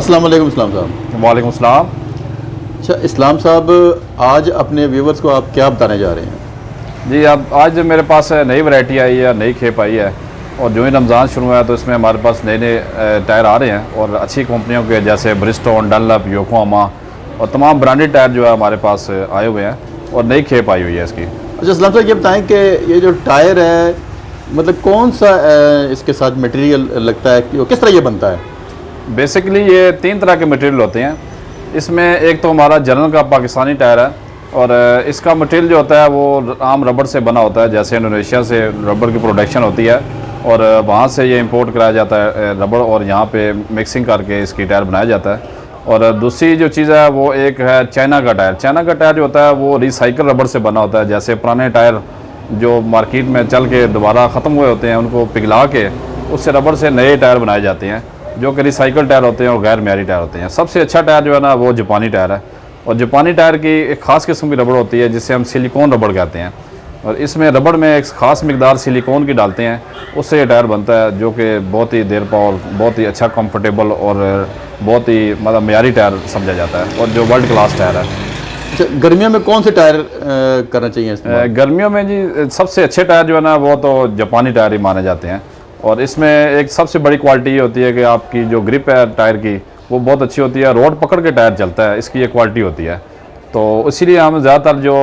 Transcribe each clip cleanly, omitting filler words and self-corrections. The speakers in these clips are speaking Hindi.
अस्सलाम वालेकुम इस्लाम साहब। वालेकुम सलाम। अच्छा इस्लाम साहब, आज अपने व्यूवर्स को आप क्या बताने जा रहे हैं? जी, अब आज मेरे पास नई वैरायटी आई है, नई खेप आई है और जो ही रमज़ान शुरू हुआ है तो इसमें हमारे पास नए नए टायर आ रहे हैं और अच्छी कंपनियों के जैसे ब्रिजस्टोन, डनलप, योकोहामा और तमाम ब्रांडेड टायर जो है हमारे पास आए हुए हैं और नई खेप आई हुई है इसकी। अच्छा इस्लाम साहब, ये बताएं कि ये जो टायर है मतलब कौन सा इसके साथ मटेरियल लगता है कि किस तरह ये बनता है? बेसिकली ये 3 तरह के मटेरियल होते हैं। इसमें एक तो हमारा जनरल का पाकिस्तानी टायर है और इसका मटेरियल जो होता है वो आम रबड़ से बना होता है, जैसे इंडोनेशिया से रबड़ की प्रोडक्शन होती है और वहाँ से ये इंपोर्ट कराया जाता है रबड़ और यहाँ पे मिक्सिंग करके इसकी टायर बनाया जाता है। और दूसरी जो चीज़ है वो एक है चाइना का टायर। चाइना का टायर जो होता है वो रिसाइकल रबड़ से बना होता है, जैसे पुराने टायर जो मार्केट में चल के दोबारा ख़त्म हुए होते हैं उनको पिघला के उससे रबड़ से नए टायर बनाए जाते हैं जो कि रिसाइकल टायर होते हैं और गैर मेयारी टायर होते हैं। सबसे अच्छा टायर जो है ना वो जापानी टायर है और जापानी टायर की एक ख़ास किस्म की रबड़ होती है जिसे हम सिलिकॉन रबड़ कहते हैं और इसमें रबड़ में एक ख़ास मिकदार सिलिकॉन की डालते हैं, उससे ये टायर बनता है जो कि बहुत ही देर पावर, बहुत ही अच्छा कंफर्टेबल और बहुत ही मतलब मेयारी टायर समझा जाता है और जो वर्ल्ड क्लास टायर है। अच्छा, गर्मियों में कौन से टायर करना चाहिए इसमें? गर्मियों में जी सबसे अच्छे टायर जो है ना वो तो जापानी टायर ही माने जाते हैं और इसमें एक सबसे बड़ी क्वालिटी ये होती है कि आपकी जो ग्रिप है टायर की वो बहुत अच्छी होती है, रोड पकड़ के टायर चलता है, इसकी ये क्वालिटी होती है। तो इसीलिए हम ज़्यादातर जो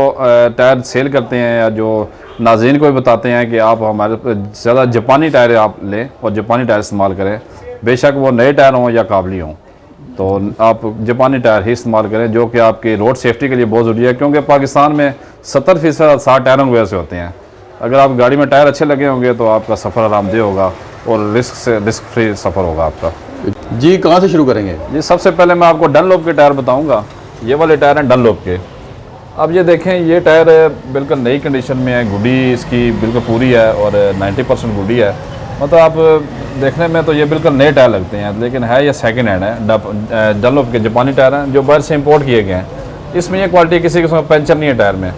टायर सेल करते हैं या जो नाज़रीन को भी बताते हैं कि आप हमारे ज़्यादा जापानी टायर आप लें और जापानी टायर इस्तेमाल करें, बेशक वो नए टायर हों या काबली हों, तो आप जापानी टायर ही इस्तेमाल करें जो कि आपकी रोड सेफ्टी के लिए बहुत ज़रूरी है, क्योंकि पाकिस्तान में 70% 60 टायरों की वजह से होते हैं। अगर आप गाड़ी में टायर अच्छे लगे होंगे तो आपका सफ़र आरामदेह होगा और रिस्क फ्री सफ़र होगा आपका। जी, कहाँ से शुरू करेंगे? जी, सबसे पहले मैं आपको डनलोप के टायर बताऊंगा। ये वाले टायर हैं डनलोप के। अब ये देखें, ये टायर बिल्कुल नई कंडीशन में है, गुडी इसकी बिल्कुल पूरी है और 90% गुडी है। मतलब आप देखने में तो ये बिल्कुल नए टायर लगते हैं लेकिन है ये सेकंड हैंड है। डनलोप के जापानी टायर हैं जो बाहर से इंपोर्ट किए गए हैं। इसमें ये क्वालिटी किसी किस्म का पंचर नहीं है टायर में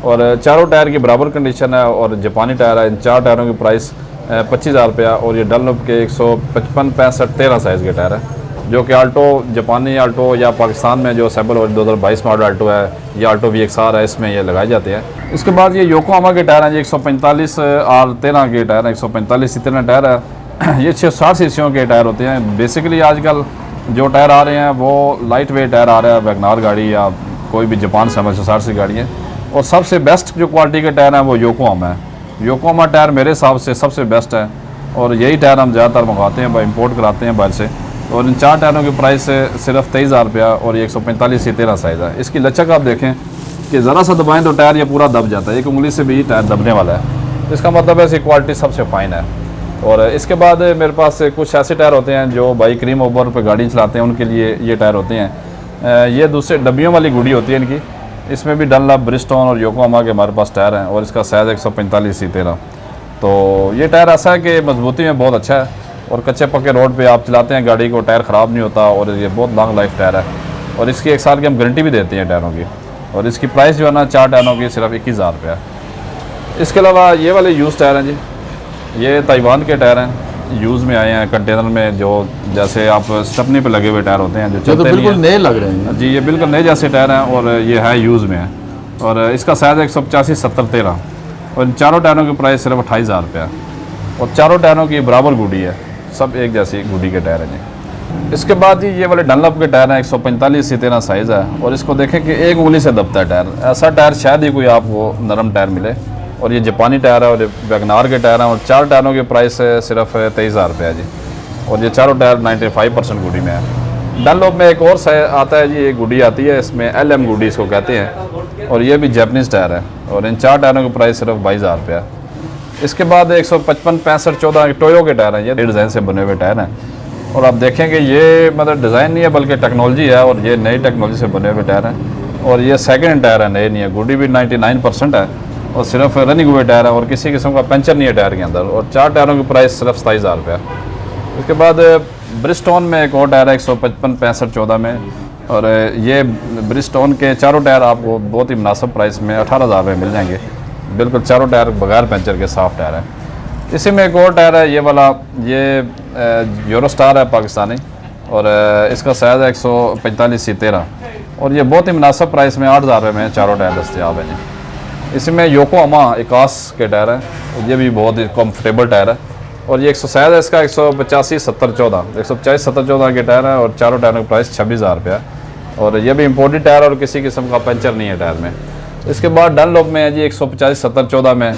और चारों टायर की बराबर कंडीशन है और जापानी टायर है। इन 4 टायरों की प्राइस 25,000 रुपया और ये डनलोप के 155, 65, 13 साइज़ के टायर है जो कि आल्टो, जापानी आल्टो या पाकिस्तान में जो सेबल और 2022 मॉडल आल्टो है या आल्टो VXR है, इसमें ये लगाए जाते हैं। इसके बाद ये योकोहामा के टायर हैं, ये 145 R13 के टायर हैं, 145 इतने टायर है। ये 660 सीसीयों के टायर होते हैं। बेसिकली आजकल जो टायर आ रहे हैं वो लाइट वेट टायर आ रहा है, वैगनार गाड़ी या कोई भी जापान से 160 की गाड़ी है और सबसे बेस्ट जो क्वालिटी के टायर हैं वो योकोहामा है। योकोहामा टायर मेरे हिसाब से सबसे बेस्ट है और यही टायर हम ज़्यादातर मंगवाते हैं, इंपोर्ट कराते हैं बाहर से। और इन 4 टायरों की प्राइस सिर्फ 23,000 रुपया और ये 145 से 13 साइज़ है। इसकी लचक आप देखें कि ज़रा सा दबाएं तो टायर ये पूरा दब जाता है, एक उंगली से भी टायर दबने वाला है। इसका मतलब है इसकी क्वालिटी सबसे फ़ाइन है। और इसके बाद मेरे पास कुछ ऐसे टायर होते हैं जो भाई क्रीम ओवर पर गाड़ी चलाते हैं उनके लिए ये टायर होते हैं। ये दूसरे डब्बियों वाली गुड़ी होती है इनकी। इसमें भी डनलप, ब्रिजस्टोन और योकोहामा के हमारे पास टायर हैं और इसका साइज़ 145 से 13। तो ये टायर ऐसा है कि मजबूती में बहुत अच्छा है और कच्चे पक्के रोड पे आप चलाते हैं गाड़ी को, टायर ख़राब नहीं होता और ये बहुत लॉन्ग लाइफ टायर है और इसकी 1 साल की हम गारंटी भी देते हैं टायरों की। और इसकी प्राइस जो है ना 4 टायरों की सिर्फ 21,000 रुपया है। इसके अलावा ये वाले यूज़ टायर हैं जी, ये ताइवान के टायर हैं, यूज़ में आए हैं कंटेनर में, जो जैसे आप स्टपनी पे लगे हुए टायर होते हैं जो चलते तो बिल्कुल नए लग रहे हैं जी। ये बिल्कुल नए जैसे टायर हैं और ये है यूज़ में है और इसका साइज़ 185, 70, 13 और इन चारों टायरों की प्राइस सिर्फ 28,000 रुपया और चारों टायरों की बराबर गुडी है, सब एक जैसी गुडी के टायर हैं जी। इसके बाद जी ये वाले डनलप के टायर हैं, 145 से 13 साइज़ है और इसको देखें कि एक उंगली से दबता है टायर। ऐसा टायर शायद ही कोई आपको नरम टायर मिले और ये जापानी टायर है और वैगनार के टायर हैं और 4 टायरों की प्राइस सिर्फ 23,000 रुपया जी और ये चारों टायर 95% गुडी में है। डनलप में एक और आता है जी, एक गुडी आती है, इसमें LM गुडी इसको कहते हैं और ये भी जापानीज़ टायर है और इन 4 टायरों की प्राइस सिर्फ 22,000 रुपया है। इसके बाद 155, 65, 14 टोयो के टायर हैं, ये डिज़ाइन से बने हुए टायर हैं और आप देखेंगे ये मतलब डिज़ाइन नहीं है बल्कि टेक्नोलॉजी है और ये नई टेक्नोलॉजी से बने हुए टायर हैं और ये सेकंड हैंड टायर है, नए नहीं है। गुडी भी 99% है और सिर्फ रनिंग हुए टायर है और किसी किस्म का पंचर नहीं है टायर के अंदर और 4 टायरों की प्राइस सिर्फ 27,000 रुपया। उसके बाद ब्रिजस्टोन में एक और टायर है 155, 65, 14 में और ये ब्रिजस्टोन के चारों टायर आपको बहुत ही मुनासिब प्राइस में 18,000 रुपये मिल जाएंगे। बिल्कुल चारों टायर बगैर पंचर के साफ टायर है। इसी में एक और टायर है ये वाला, ये यूरोस्टार है पाकिस्तानी और इसका साइज़ है 145/13 और ये बहुत ही मुनासिब प्राइस में 8,000 रुपये में चारों टायर दस्तियाब हैं जी। इसमें योकोहामा इकास के टायर हैं, ये भी बहुत ही कम्फर्टेबल टायर है और ये साइज़ है इसका 185/70/14 185/70/14 के टायर है और चारों टायरों का प्राइस 26,000 रुपये है और ये भी इम्पोर्टेड टायर और किसी किस्म का पंचर नहीं है टायर में। इसके बाद डनलोप में है जी 185/70/14 में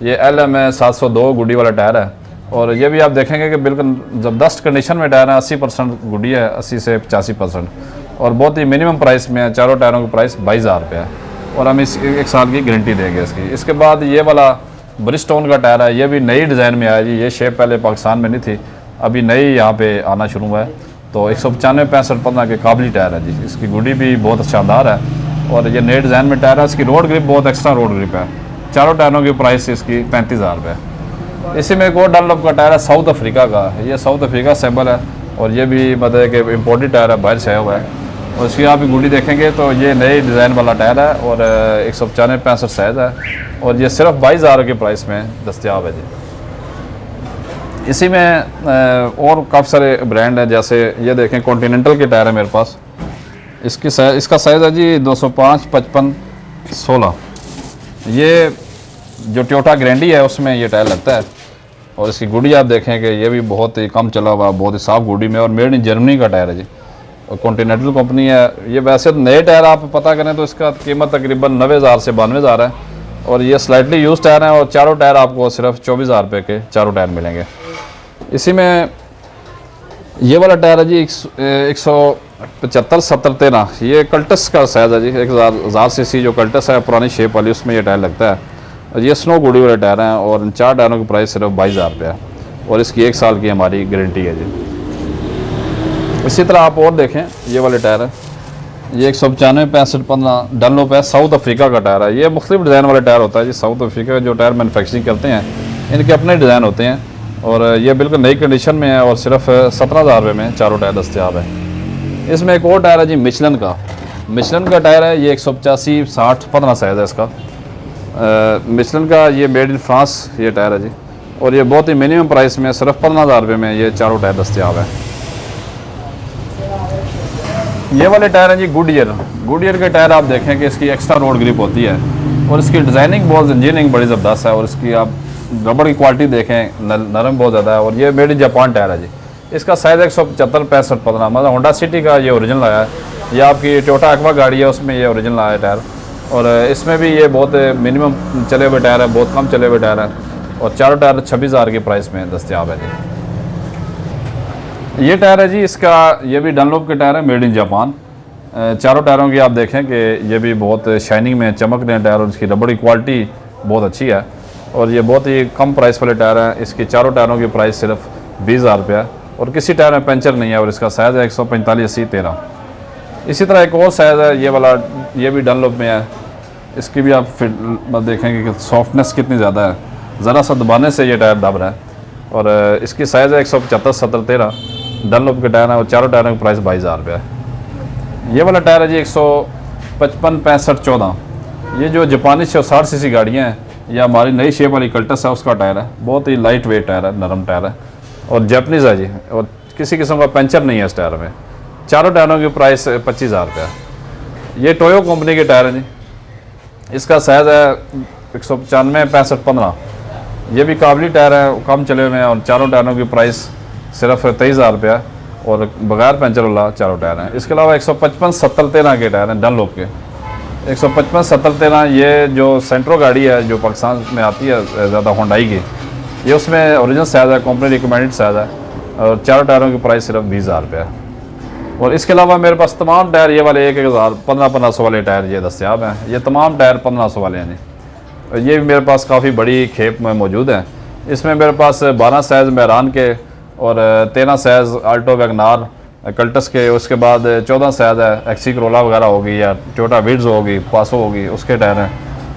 ये LM है 702 गुडी वाला टायर है और ये भी आप देखेंगे कि बिल्कुल ज़बरदस्त कंडीशन में टायर है, 80% गुडी है, 80 से 85% और बहुत ही मिनिमम प्राइस में है। चारों टायरों का प्राइस 22,000 रुपये है और हम इस 1 साल की गारंटी देंगे इसकी। इसके बाद ये वाला ब्रिजस्टोन का टायर है, ये भी नई डिज़ाइन में आया जी, ये शेप पहले पाकिस्तान में नहीं थी, अभी नई यहाँ पे आना शुरू हुआ है। तो 195/65/15 के काबली टायर है जी, इसकी गुडी भी बहुत शानदार है और ये नए डिज़ाइन में टायर है। इसकी रोड ग्रिप बहुत एक्स्ट्रा रोड ग्रिप है। चारों टायरों की प्राइस इसकी 35,000 रुपये है। इसी में एक और डनलोप का टायर है साउथ अफ्रीका का, ये साउथ अफ्रीका सैम्बल है और ये भी मतलब कि इम्पोर्टेड टायर है, बाहर से आया हुआ है और इसकी आप गुडी देखेंगे तो ये नए डिज़ाइन वाला टायर है और 195/65 साइज़ है और ये सिर्फ 22,000 के प्राइस में दस्तियाब है जी। इसी में और काफ़ी सारे ब्रांड हैं, जैसे ये देखें कॉन्टिनेंटल के टायर है मेरे पास, इसका साइज़ है जी 205/55/16। ये जो टोयोटा ग्रैंडी है उसमें ये टायर लगता है और इसकी गुडी आप देखें कि ये भी बहुत ही कम चला हुआ, बहुत ही साफ गुडी में और मेड इन जर्मनी का टायर है जी और कॉन्टिनेंटल कंपनी है। ये वैसे तो नए टायर आप पता करें तो इसका कीमत तकरीबन 90,000 से 92,000 है और ये स्लाइटली यूज टायर हैं और चारों टायर आपको सिर्फ 24,000 रुपये के चारों टायर मिलेंगे। इसी में ये वाला टायर है जी 175/70/13, ये कल्टस का साइज़ है जी, 1000 सीसी जो कल्टस है पुरानी शेप वाली, उसमें ये टायर लगता है और ये स्नो गुडी वाले टायर हैं और इन 4 टायरों की प्राइस सिर्फ 22,000 रुपये है और इसकी 1 साल की हमारी गारंटी है जी। इसी तरह आप और देखें ये वाले टायर है, ये 195/65/15 डनलोप है, साउथ अफ्रीका का टायर है। ये मुख्तलिफ डिज़ाइन वाले टायर होता है जी, साउथ अफ्रीका जो टायर मैनुफैक्चरिंग करते हैं इनके अपने डिज़ाइन होते हैं और ये बिल्कुल नई कंडीशन में है और सिर्फ 17,000 रुपये में चारों टायर दस्तियाब है। इसमें एक और टायर है जी मिशलन का टायर है, ये 185/60/15 साइज़ है इसका। मिशलन का ये मेड इन फ्रांस ये टायर है जी और ये बहुत ही मिनिमम प्राइस में सिर्फ 15,000 रुपये में ये चारों टायर दस्तियाब है। ये वाले टायर हैं जी गुडियर के टायर आप देखें कि इसकी एक्स्ट्रा रोड ग्रिप होती है और इसकी डिज़ाइनिंग बहुत इंजीनियरिंग बड़ी ज़बरदस्त है और इसकी आप रबड़ की क्वालिटी देखें, नरम बहुत ज़्यादा है और ये मेड इन जापान टायर है जी। इसका साइज़ 175/65/15, मतलब होंडा सिटी का ये ओरिजिनल आया है, ये आपकी टोयोटा एक्वा गाड़ी है उसमें ये ओरिजिनल आया टायर और इसमें भी ये बहुत मिनिमम चले हुए टायर है, बहुत कम चले हुए टायर है और चारों टायर 26,000 की प्राइस में दस्तियाब है जी। ये टायर है जी, इसका ये भी डनलोप के टायर है, मेड इन जापान। चारों टायरों की आप देखें कि ये भी बहुत शाइनिंग में चमक रहे हैं टायर और इसकी रबड़ की क्वालिटी बहुत अच्छी है और ये बहुत ही कम प्राइस वाले टायर हैं। इसकी चारों टायरों की प्राइस सिर्फ 20,000 रुपये है और किसी टायर में पंचर नहीं है और इसका साइज़ है 145/80/13। इसी तरह एक और साइज़ है ये वाला, ये भी डनलोप में है, इसकी भी आप फिट देखेंगे कि सॉफ्टनेस कितनी ज़्यादा है, ज़रा सा दबाने से ये टायर दब रहा है और इसकी साइज़ है 175/70/13 डनलोप के टायर है और चारों टायरों की प्राइस 22,000 रुपये है। ये वाला टायर है जी 155/65/14, ये जो जापानी 160 सीसी गाड़ियाँ हैं, यह हमारी नई शेप वाली कल्टस है उसका टायर है, बहुत ही लाइट वेट टायर है, नरम टायर है और जैपनीज़ है जी और किसी किस्म का पंचर नहीं है इस टायर में। चारों टायरों की प्राइस 25,000 रुपये है। ये टोयो कंपनी के टायर हैं जी, इसका साइज़ है 195/65/15, ये भी काबली टायर है, कम चले हुए हैं और चारों टायरों की प्राइस सिर्फ 23,000 रुपये है और बगैर पंचर वाला चारों टायर हैं। इसके अलावा 155/70/13 के टायर हैं डनलोप के, 155/70/13 ये जो सेंट्रो गाड़ी है जो पाकिस्तान में आती है ज़्यादा होंडाई की, ये उसमें ओरिजिनल साइज़ है, कंपनी रिकमेंडेड साइज़ है और चारों टायरों की प्राइस सिर्फ 20,000 रुपये है। और इसके अलावा मेरे पास तमाम टायर ये वाले 1,000 1500 वाले टायर ये दस्तियाब हैं, ये तमाम टायर 1500 वाले हैं जी। ये भी मेरे पास काफ़ी बड़ी खेप में मौजूद है। इसमें मेरे पास 12 साइज़ मेहरान के और 13 साइज़ आल्टो वैगनार कल्टस के, उसके बाद 14 साइज़ है एक्सी करोला वगैरह होगी या टोयोटा विड्स होगी, पासो होगी, उसके टायर हैं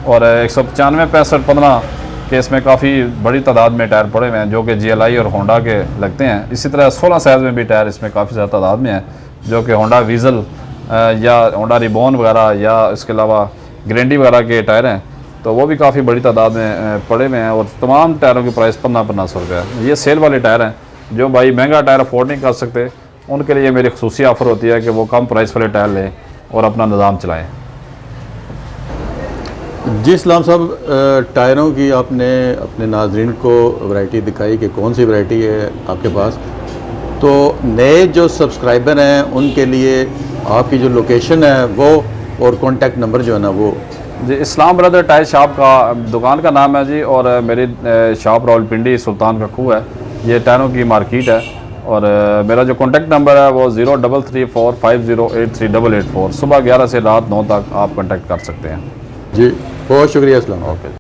और 195/65/15 के इसमें काफ़ी बड़ी तादाद में टायर पड़े हुए हैं जो कि GLI और होंडा के लगते हैं। इसी तरह 16 साइज़ में भी टायर इसमें काफ़ी ज़्यादा तादाद में है जो कि होंडा वीज़ल या होंडा रिबॉन वगैरह या इसके अलावा ग्रैंडी वगैरह के टायर हैं, तो वो भी काफ़ी बड़ी तादाद में पड़े हुए हैं और तमाम टायरों की प्राइस 1500 रुपये है। ये सेल वाले टायर हैं, जो भाई महंगा टायर अफोर्ड नहीं कर सकते उनके लिए मेरी खुसूसी ऑफ़र होती है कि वो कम प्राइस वाले टायर लें और अपना निज़ाम चलाएँ। जी इस्लाम साहब, टायरों की आपने अपने नाजरीन को वैरायटी दिखाई कि कौन सी वैरायटी है आपके पास, तो नए जो सब्सक्राइबर हैं उनके लिए आपकी जो लोकेशन है वो और कॉन्टैक्ट नंबर जो है ना वो। जी इस्लाम ब्रदर टायर शॉप का दुकान का नाम है जी, और मेरी शॉप रावलपिंडी सुल्तान का खूह है, ये टायरों की मार्केट है। और मेरा जो कॉन्टैक्ट नंबर है वो 0334508388 सुबह 11 से रात 9 तक आप कॉन्टैक्ट कर सकते हैं। जी बहुत शुक्रिया इस्लाम। ओके।